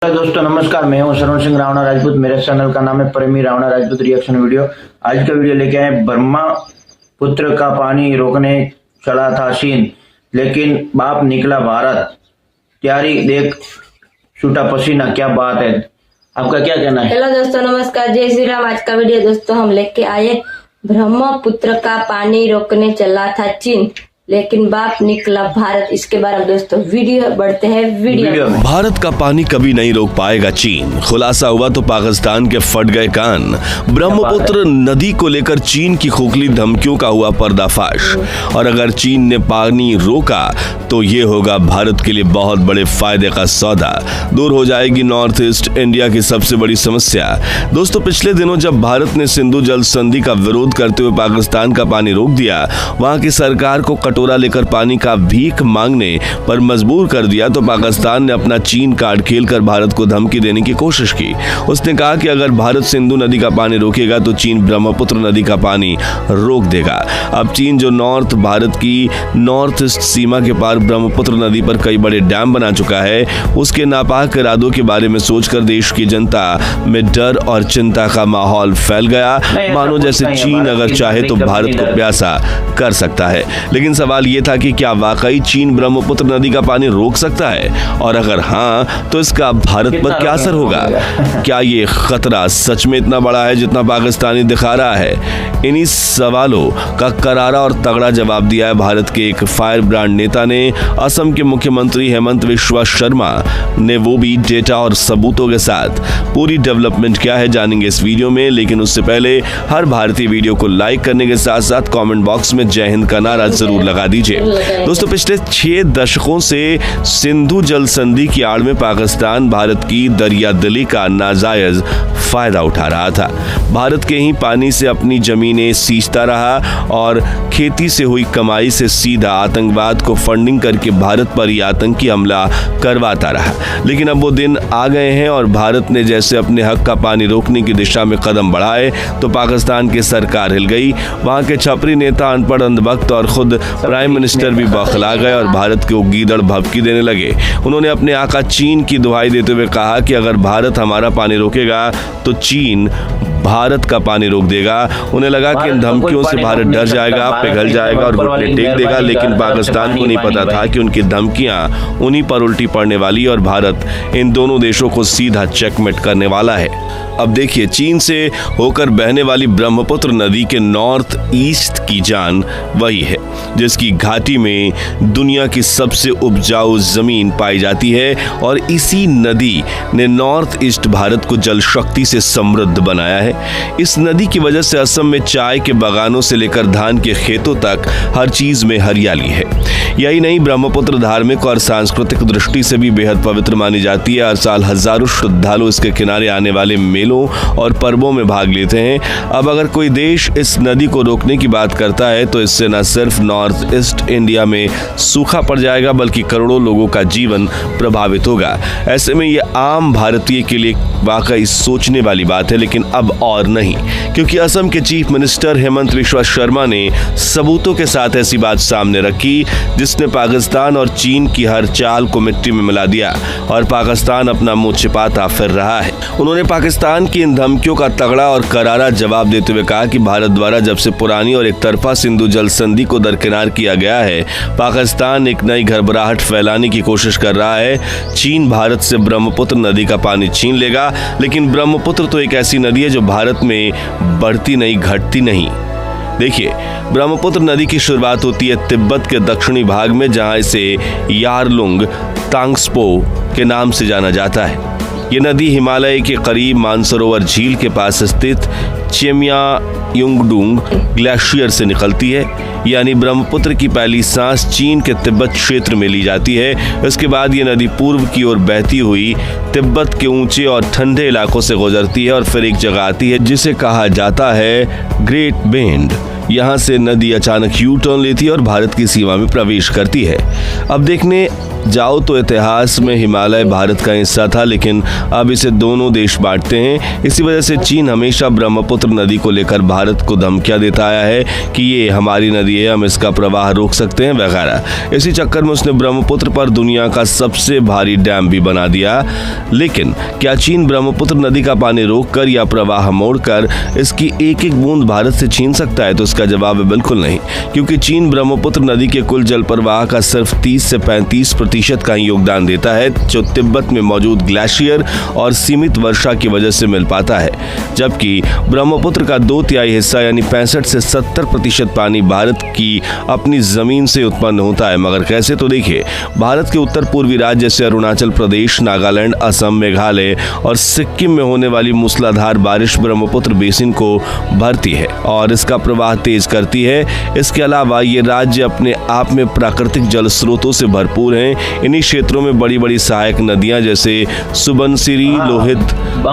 दोस्तों नमस्कार, मैं हूं शरण सिंह रावणा राजपूत। मेरे चैनल का नाम है प्रेमी रावणा राजपूत रिएक्शन वीडियो। आज का वीडियो लेके आए ब्रह्मपुत्र का पानी रोकने चला था चीन, लेकिन बाप निकला भारत। तैयारी देख छूटा पसीना, क्या बात है। आपका क्या कहना है? हेलो दोस्तों नमस्कार, जय श्री राम। आज का वीडियो दोस्तों हम लेके आए ब्रह्मपुत्र का पानी रोकने चला था चीन, लेकिन बाप निकला भारत। इसके बारे में दोस्तों वीडियो बढ़ते हैं वीडियो में। भारत का पानी कभी नहीं रोक पाएगा चीन, खुलासा हुआ तो पाकिस्तान के फट गए कान। ब्रह्मपुत्र नदी को लेकर चीन की खोखली धमकियों का हुआ पर्दाफाश, और अगर चीन ने पानी रोका तो ये होगा भारत के लिए बहुत बड़े फायदे का सौदा। दूर हो जाएगी नॉर्थ ईस्ट इंडिया की सबसे बड़ी समस्या। दोस्तों पिछले दिनों जब भारत ने सिंधु जल संधि का विरोध करते हुए पाकिस्तान का पानी रोक दिया, वहां की सरकार को कटोरा लेकर पानी का भीख मांगने पर मजबूर कर दिया, तो पाकिस्तान ने अपना चीन कार्ड खेलकर भारत को धमकी देने की कोशिश की। उसने कहा कि अगर भारत सिंधु नदी का पानी रोकेगा तो चीन ब्रह्मपुत्र नदी का पानी रोक देगा। अब चीन जो भारत की नॉर्थ ईस्ट सीमा के पार ब्रह्मपुत्र नदी पर कई बड़े डैम बना चुका है, उसके नापाक इरादों के बारे में सोचकर देश की जनता में डर और चिंता का माहौल फैल गया, मानो जैसे चीन अगर चाहे तो भारत को प्यासा कर सकता है। लेकिन सवाल ये था कि क्या वाकई चीन ब्रह्मपुत्र नदी का पानी रोक सकता है, और अगर हाँ तो इसका भारत पर क्या असर होगा? क्या ये खतरा सच में इतना बड़ा है जितना पाकिस्तानी दिखा रहा है? इन्हीं सवालों का करारा और तगड़ा जवाब दिया है भारत के एक फायर ब्रांड नेता ने। असम के मुख्यमंत्री हेमंत बिस्वा शर्मा ने, वो भी डेटा और सबूतों के साथ। पूरी डेवलपमेंट क्या है जानेंगे इस वीडियो में, लेकिन उससे पहले हर भारतीय वीडियो को लाइक करने के साथ साथ कमेंट बॉक्स में जय हिंद का नारा जरूर लगा दीजिए। दोस्तों पिछले 6 दशकों से सिंधु जल संधि की आड़ में पाकिस्तान भारत की दरिया दिली का नाजायज फायदा उठा रहा था। भारत के ही पानी से अपनी जमीनें सींचता रहा और खेती से हुई कमाई से सीधा आतंकवाद को फंडिंग करके भारत पर ही आतंकी हमला करवाता रहा। लेकिन अब वो दिन आ गए हैं और भारत ने जैसे अपने हक का पानी रोकने की दिशा में कदम बढ़ाए तो पाकिस्तान की सरकार हिल गई। वहां के छपरी नेता, अनपढ़ अंधभक्त और खुद प्राइम मिनिस्टर भी बौखला गए और भारत को गीदड़ भभकी देने लगे। उन्होंने अपने आका चीन की दुहाई देते हुए कहा कि अगर भारत हमारा पानी रोकेगा तो चीन भारत का पानी रोक देगा। उन्हें लगा कि इन धमकियों से भारत डर जाएगा, पिघल जाएगा और घुटने टेक देगा, लेकिन पाकिस्तान को नहीं पता था कि उनकी धमकियां उन्हीं पर उल्टी पड़ने वाली और भारत इन दोनों देशों को सीधा चेकमेट करने वाला है। अब देखिए, चीन से होकर बहने वाली ब्रह्मपुत्र नदी के नॉर्थ ईस्ट की जान वही है जिसकी घाटी में दुनिया की सबसे उपजाऊ जमीन पाई जाती है, और इसी नदी ने नॉर्थ ईस्ट भारत को जल शक्ति से समृद्ध बनाया है। इस नदी की वजह से असम में चाय के बागानों से लेकर धान के खेतों तक हर चीज में हरियाली है। यही नहीं, ब्रह्मपुत्र धार्मिक और सांस्कृतिक दृष्टि से भी बेहद पवित्र मानी जाती है। हर साल हजारों श्रद्धालु इसके किनारे आने वाले मेलों और पर्वों में भाग लेते हैं। अब अगर कोई देश इस नदी को रोकने की बात करता है तो इससे न सिर्फ नॉर्थ ईस्ट इंडिया में सूखा पड़ जाएगा बल्कि करोड़ों लोगों का जीवन प्रभावित होगा। ऐसे में ये आम भारतीय के लिए वाकई सोचने वाली बात है, लेकिन अब और नहीं, क्योंकि असम के चीफ मिनिस्टर हेमंत बिस्वा शर्मा ने सबूतों के साथ ऐसी बात सामने रखी जिसने पाकिस्तान और चीन की हर चाल को मिट्टी में मिला दिया, और पाकिस्तान अपना मुंह छिपाता फिर रहा है। उन्होंने पाकिस्तान की इन धमकियों का तगड़ा और करारा जवाब देते हुए कहा कि भारत द्वारा जब से पुरानी और एक तरफा सिंधु जल संधि को दरकिनार किया गया है, पाकिस्तान एक नई घबराहट फैलाने की कोशिश कर रहा है। चीन भारत से ब्रह्मपुत्र नदी का पानी छीन लेगा, लेकिन ब्रह्मपुत्र तो एक ऐसी नदी है जो भारत में बढ़ती नहीं, घटती नहीं। देखिए, ब्रह्मपुत्र नदी की शुरुआत होती है तिब्बत के दक्षिणी भाग में, जहां इसे यारलुंग तांग्सपो के नाम से जाना जाता है। ये नदी हिमालय के करीब मानसरोवर झील के पास स्थित चेमयायुंगडुंग ग्लेशियर से निकलती है, यानी ब्रह्मपुत्र की पहली सांस चीन के तिब्बत क्षेत्र में ली जाती है। इसके बाद ये नदी पूर्व की ओर बहती हुई तिब्बत के ऊंचे और ठंडे इलाकों से गुजरती है और फिर एक जगह आती है जिसे कहा जाता है ग्रेट बेंड। यहाँ से नदी अचानक यू टर्न लेती है और भारत की सीमा में प्रवेश करती है। अब देखने जाओ तो इतिहास में हिमालय भारत का हिस्सा था, लेकिन अब इसे दोनों देश बांटते हैं। इसी वजह से चीन हमेशा ब्रह्मपुत्र ब्रह्मपुत्र नदी को लेकर भारत को धमकियां देता आया है कि ये हमारी नदी है, हम इसका प्रवाह रोक सकते हैं वगैरह। इसी चक्कर में उसने ब्रह्मपुत्र पर दुनिया का सबसे भारी डैम भी बना दिया। लेकिन क्या चीन ब्रह्मपुत्र नदी का पानी रोककर या प्रवाह मोड़कर इसकी एक एक बूंद भारत से छीन सकता है? तो इसका जवाब है बिल्कुल नहीं, क्योंकि चीन ब्रह्मपुत्र नदी के कुल जल प्रवाह का सिर्फ 30 से 35% का ही योगदान देता है, जो तिब्बत में मौजूद ग्लेशियर और सीमित वर्षा की वजह से मिल पाता है। जबकि ब्रह्मपुत्र का 2/3 हिस्सा यानी 65 से 70% पानी भारत की अपनी जमीन से उत्पन्न होता है। मगर कैसे? तो देखिए, भारत के उत्तर पूर्वी राज्य जैसे अरुणाचल प्रदेश, नागालैंड, असम, मेघालय और सिक्किम में होने वाली मूसलाधार बारिश ब्रह्मपुत्र बेसिन को भरती है और इसका प्रवाह तेज करती है। इसके अलावा ये राज्य अपने आप में प्राकृतिक जल स्रोतों से भरपूर हैं। इन्हीं क्षेत्रों में बड़ी बड़ी सहायक नदियां जैसे सुबनसिरी, लोहित,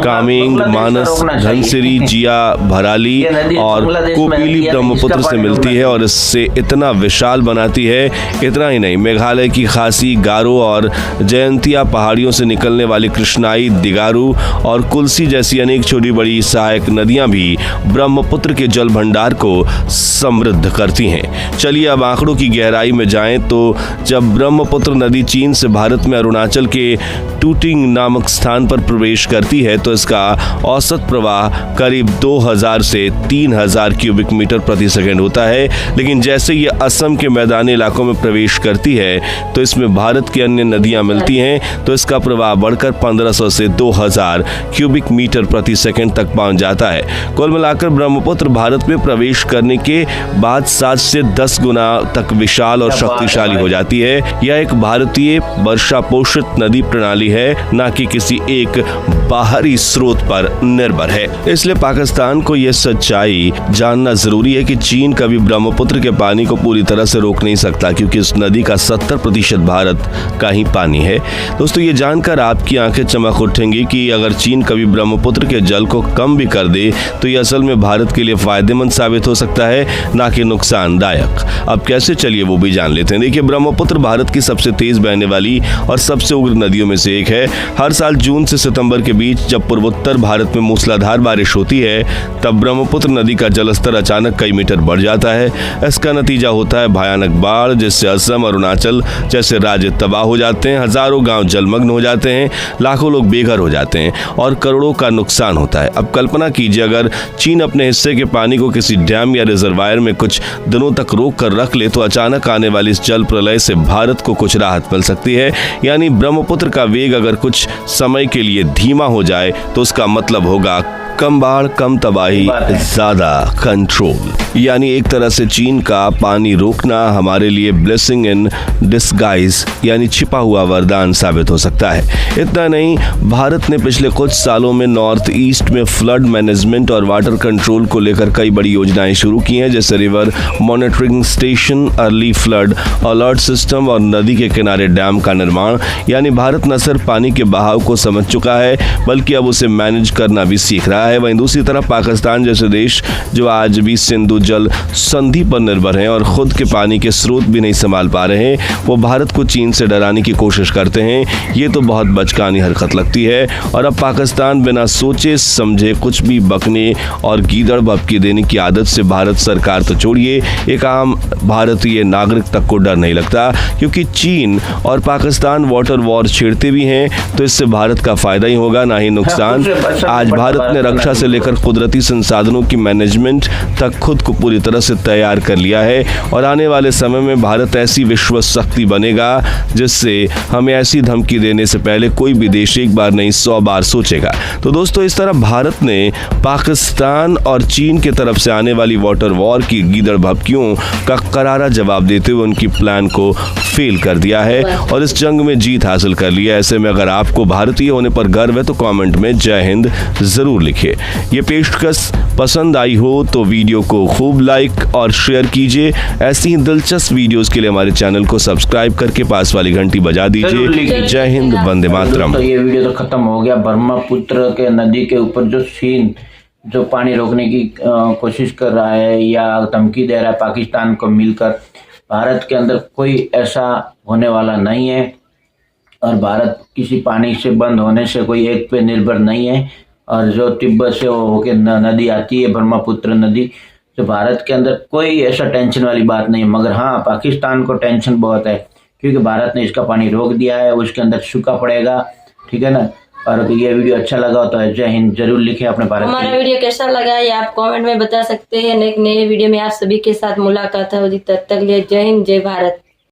कामेंग, मानस, धनसिरी, जिया, भराली और कोपिली ब्रह्मपुत्र से मिलती है और इससे इतना विशाल बनाती है। इतना ही नहीं, मेघालय की खासी, गारो और जयंतिया पहाड़ियों से निकलने वाली कृष्णाई, दिगारू और कुलसी जैसी अनेक छोटी बड़ी सहायक नदियां भी ब्रह्मपुत्र के जल भंडार को समृद्ध करती हैं। चलिए अब आंकड़ों की गहराई में जाएं तो जब ब्रह्मपुत्र नदी चीन से भारत में अरुणाचल के टूटिंग नामक स्थान पर प्रवेश करती है तो इसका औसत प्रवाह करीब 2000 से 3000 क्यूबिक मीटर प्रति सेकंड होता है। लेकिन जैसे ये असम के मैदानी इलाकों में प्रवेश करती है तो इसमें भारत की अन्य नदियां मिलती हैं तो इसका प्रवाह बढ़कर 1500 से 2000 क्यूबिक मीटर प्रति सेकंड तक पहुंच जाता है। कुल मिलाकर ब्रह्मपुत्र भारत में प्रवेश करने के बाद 7 से 10 गुना तक विशाल और शक्तिशाली हो जाती है। यह एक भारतीय वर्षा पोषित नदी प्रणाली है, न कि किसी एक बाहरी स्रोत पर निर्भर है। इसलिए पाकिस्तान को यह सच्चाई जानना जरूरी है कि चीन कभी ब्रह्मपुत्र के पानी को पूरी तरह से रोक नहीं सकता, क्योंकि इस नदी का 70% भारत का ही पानी है। दोस्तों, ये जानकर आपकी आंखें चमक उठेंगी कि अगर चीन कभी ब्रह्मपुत्र के जल को कम भी कर दे तो ये असल में भारत के लिए फायदेमंद साबित हो सकता है, ना कि नुकसानदायक। अब कैसे, चलिए वो भी जान लेते हैं। देखिए, ब्रह्मपुत्र भारत की सबसे तेज बहने वाली और सबसे उग्र नदियों में से एक है। हर साल जून से सितंबर के बीच जब पूर्वोत्तर भारत में मूसलाधार बारिश होती है तब ब्रह्मपुत्र नदी का जलस्तर अचानक कई मीटर बढ़ जाता है। इसका नतीजा होता है भयानक बाढ़, जिससे असम, अरुणाचल जैसे राज्य तबाह हो जाते हैं, हजारों गांव जलमग्न हो जाते हैं, लाखों लोग बेघर हो जाते हैं और करोड़ों का नुकसान होता है। अब कल्पना कीजिए, अगर चीन अपने हिस्से के पानी को किसी डैम या रिजर्वायर में कुछ दिनों तक रोक कर रख ले तो अचानक आने वाली इस जल प्रलय से भारत को कुछ राहत मिल सकती है। यानी ब्रह्मपुत्र का वेग अगर कुछ समय के लिए धीमा हो जाए तो उसका मतलब होगा कम बाढ़, कम तबाही, ज्यादा कंट्रोल। यानी एक तरह से चीन का पानी रोकना हमारे लिए ब्लेसिंग इन डिस्गाइज यानी छिपा हुआ वरदान साबित हो सकता है। इतना नहीं, भारत ने पिछले कुछ सालों में नॉर्थ ईस्ट में फ्लड मैनेजमेंट और वाटर कंट्रोल को लेकर कई बड़ी योजनाएं शुरू की हैं, जैसे river monitoring station, early flood alert system और नदी के किनारे डैम का निर्माण। यानी भारत न सिर्फ पानी के बहाव को समझ चुका है बल्कि अब उसे मैनेज करना भी सीख रहा है। वहीं दूसरी तरफ पाकिस्तान जैसे देश जो आज भी सिंधु जल संधि पर निर्भर हैं और खुद के पानी के स्रोत भी नहीं संभाल पा रहे हैं, वो भारत को चीन से डराने की कोशिश करते हैं। ये तो बहुत बचकानी हरकत लगती है और अब पाकिस्तान बिना सोचे समझे कुछ भी बकने और गीदड़ भभकी देने की आदत से भारत सरकार तो छोड़िए, एक आम भारतीय नागरिक तक को डर नहीं लगता, क्योंकि चीन और पाकिस्तान वाटर वॉर छेड़ते भी हैं तो इससे भारत का फायदा ही होगा, ना ही नुकसान। आज भारत ने रक्षा से लेकर कुदरती संसाधनों की मैनेजमेंट तक खुद को पूरी तरह से तैयार कर लिया है और आने वाले समय में भारत ऐसी विश्व शक्ति बनेगा जिससे हमें ऐसी धमकी देने से पहले कोई भी देश एक बार नहीं 100 बार सोचेगा। तो दोस्तों, इस तरह भारत ने पाकिस्तान और चीन की तरफ से आने वाली वाटर वॉर की गीदड़ भभकियों का करारा जवाब देते हुए उनकी प्लान को फेल कर दिया है और इस जंग में जीत हासिल कर लिया। ऐसे में अगर आपको भारतीय होने पर गर्व है तो कमेंट में जय हिंद जरूर लिखिए। ये पेशकश पसंद आई हो तो वीडियो को खूब लाइक और शेयर कीजिए। ऐसी ही दिलचस्प वीडियोस के लिए हमारे चैनल को सब्सक्राइब करके पास वाली घंटी बजा दीजिए। जय हिंद, वंदे मातरम। तो ये वीडियो तो खत्म हो गया। ब्रह्मपुत्र के नदी के ऊपर जो चीन जो पानी रोकने की कोशिश कर रहा है या धमकी दे रहा है पाकिस्तान को मिलकर, भारत के अंदर कोई ऐसा होने वाला नहीं है और भारत किसी पानी से बंद होने से कोई एक पे निर्भर नहीं है। और जो तिब्बत से वो होके नदी आती है ब्रह्मपुत्र नदी, तो भारत के अंदर कोई ऐसा टेंशन वाली बात नहीं है। मगर हाँ, पाकिस्तान को टेंशन बहुत है, क्योंकि भारत ने इसका पानी रोक दिया है, उसके अंदर सूखा पड़ेगा। ठीक है ना। और ये वीडियो अच्छा लगा हो तो जय हिंद जरूर लिखें अपने भारत हमारा के। वीडियो कैसा लगा ये आप कमेंट में बता सकते हैं। एक नए वीडियो में आप सभी के साथ मुलाकात होगी, तब तक लिए जय हिंद जय भारत।